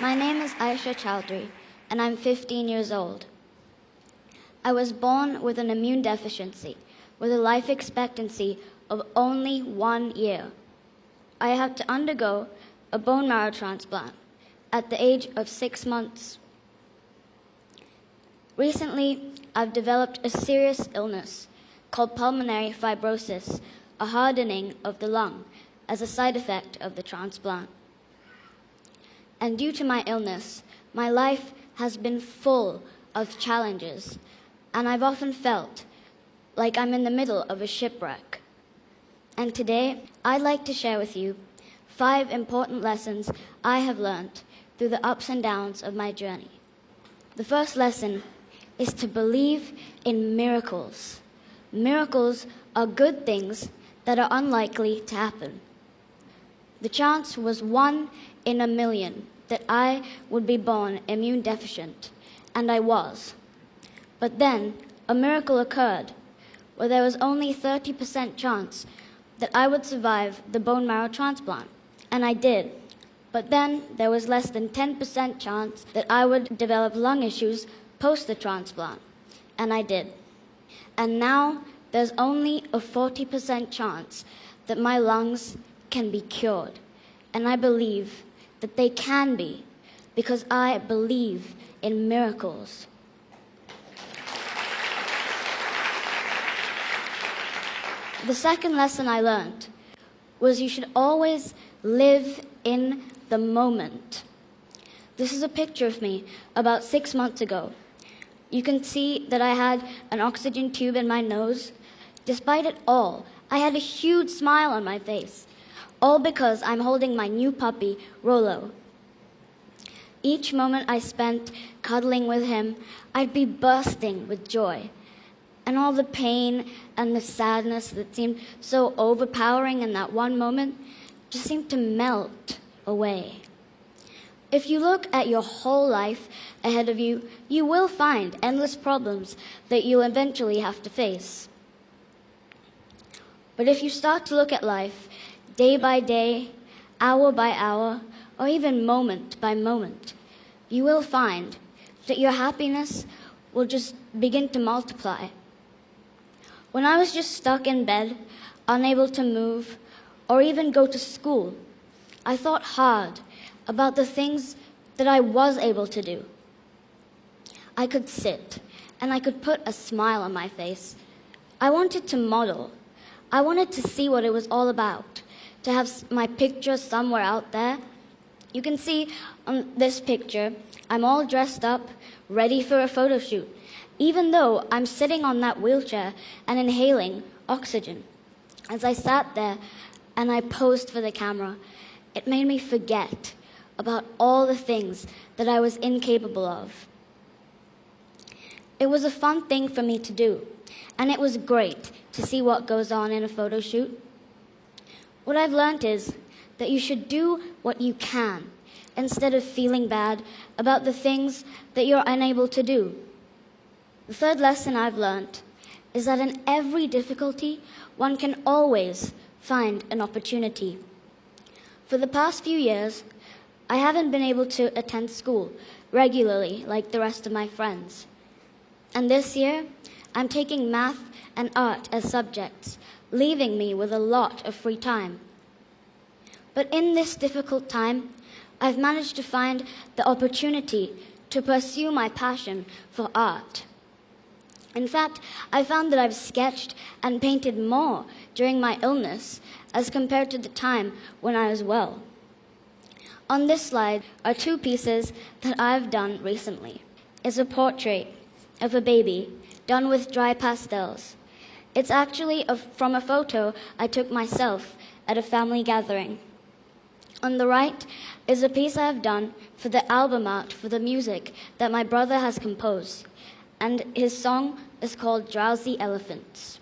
My name is Aisha Chowdhury, and I'm 15 years old. I was born with an immune deficiency, with a life expectancy of only 1 year. I had to undergo a bone marrow transplant at the age of 6 months. Recently, I've developed a serious illness called pulmonary fibrosis, a hardening of the lung, as a side effect of the transplant. And due to my illness, my life has been full of challenges, and I've often felt like I'm in the middle of a shipwreck. And today, I'd like to share with you 5 important lessons I have learned through the ups and downs of my journey. The first lesson is to believe in miracles. Miracles are good things that are unlikely to happen. The chance was 1 in a million that I would be born immune deficient, and I was. But then a miracle occurred where there was only 30% chance that I would survive the bone marrow transplant, and I did. But then there was less than 10% chance that I would develop lung issues post the transplant, and I did. And now there's only a 40% chance that my lungs can be cured, and I believe that they can be because I believe in miracles. The second lesson I learned was you should always live in the moment. This is a picture of me about 6 months ago. You can see that I had an oxygen tube in my nose. Despite it all, I had a huge smile on my face, all because I'm holding my new puppy, Rolo. Each moment I spent cuddling with him, I'd be bursting with joy. And all the pain and the sadness that seemed so overpowering in that one moment just seemed to melt away. If you look at your whole life ahead of you, you will find endless problems that you'll eventually have to face. But if you start to look at life day by day, hour by hour, or even moment by moment, you will find that your happiness will just begin to multiply. When I was just stuck in bed, unable to move, or even go to school, I thought hard about the things that I was able to do. I could sit, and I could put a smile on my face. I wanted to model. I wanted to see what it was all about, to have my picture somewhere out there. You can see on this picture, I'm all dressed up, ready for a photo shoot, even though I'm sitting on that wheelchair and inhaling oxygen. As I sat there and I posed for the camera, it made me forget about all the things that I was incapable of. It was a fun thing for me to do, and it was great to see what goes on in a photo shoot. What I've learned is that you should do what you can instead of feeling bad about the things that you're unable to do. The third lesson I've learned is that in every difficulty, one can always find an opportunity. For the past few years, I haven't been able to attend school regularly like the rest of my friends. And this year, I'm taking math and art as subjects, leaving me with a lot of free time. But in this difficult time, I've managed to find the opportunity to pursue my passion for art. In fact, I found that I've sketched and painted more during my illness as compared to the time when I was well. On this slide are 2 pieces that I've done recently. It's a portrait of a baby done with dry pastels. It's actually from a photo I took myself at a family gathering. On the right is a piece I've done for the album art for the music that my brother has composed, and his song is called Drowsy Elephants.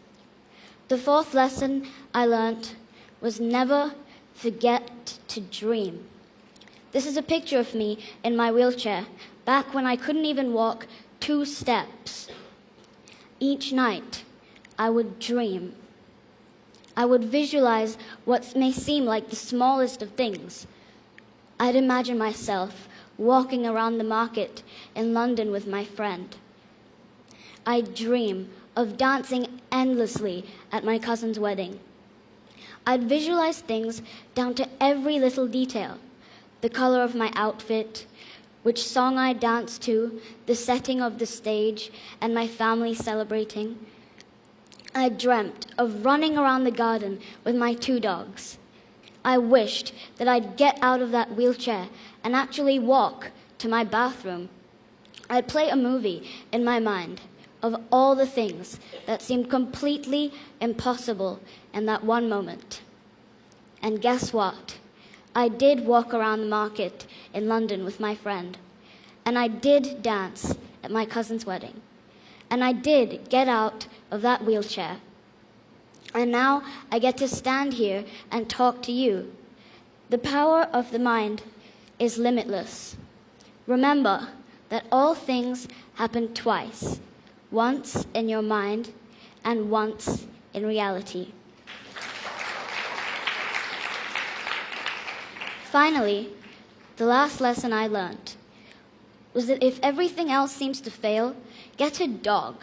The 4th lesson I learned was never forget to dream. This is a picture of me in my wheelchair, back when I couldn't even walk 2 steps. Each night, I would dream. I would visualize what may seem like the smallest of things. I'd imagine myself walking around the market in London with my friend. I'd dream of dancing endlessly at my cousin's wedding. I'd visualize things down to every little detail: the color of my outfit, which song I danced to, the setting of the stage, and my family celebrating. I dreamt of running around the garden with my 2 dogs. I wished that I'd get out of that wheelchair and actually walk to my bathroom. I'd play a movie in my mind of all the things that seemed completely impossible in that one moment. And guess what? I did walk around the market in London with my friend. And I did dance at my cousin's wedding. And I did get out of that wheelchair. And now I get to stand here and talk to you. The power of the mind is limitless. Remember that all things happen twice, once in your mind and once in reality. Finally, the last lesson I learned was that if everything else seems to fail, get a dog.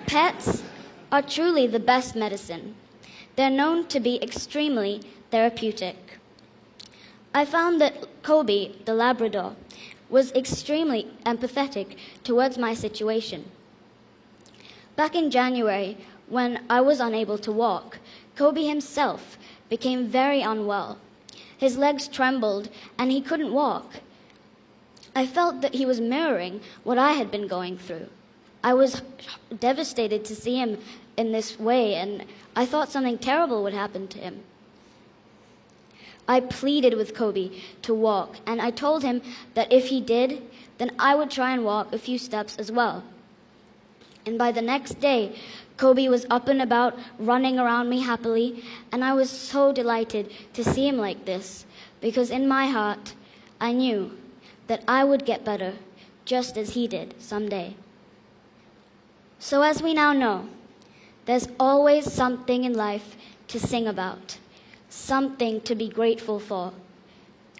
Pets are truly the best medicine. They're known to be extremely therapeutic. I found that Kobe, the Labrador, was extremely empathetic towards my situation. Back in January, when I was unable to walk, Kobe himself became very unwell. His legs trembled and he couldn't walk. I felt that he was mirroring what I had been going through. I was devastated to see him in this way, and I thought something terrible would happen to him. I pleaded with Kobe to walk, and I told him that if he did, then I would try and walk a few steps as well. And by the next day, Kobe was up and about, running around me happily, and I was so delighted to see him like this, because in my heart, I knew that I would get better just as he did someday. So as we now know, there's always something in life to sing about, something to be grateful for.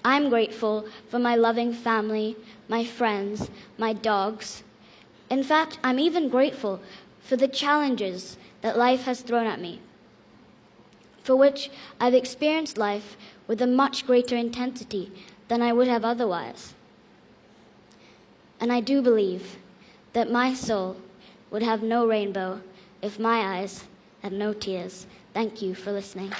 I'm grateful for my loving family, my friends, my dogs. In fact, I'm even grateful for the challenges that life has thrown at me, for which I've experienced life with a much greater intensity than I would have otherwise. And I do believe that my soul would have no rainbow if my eyes had no tears. Thank you for listening.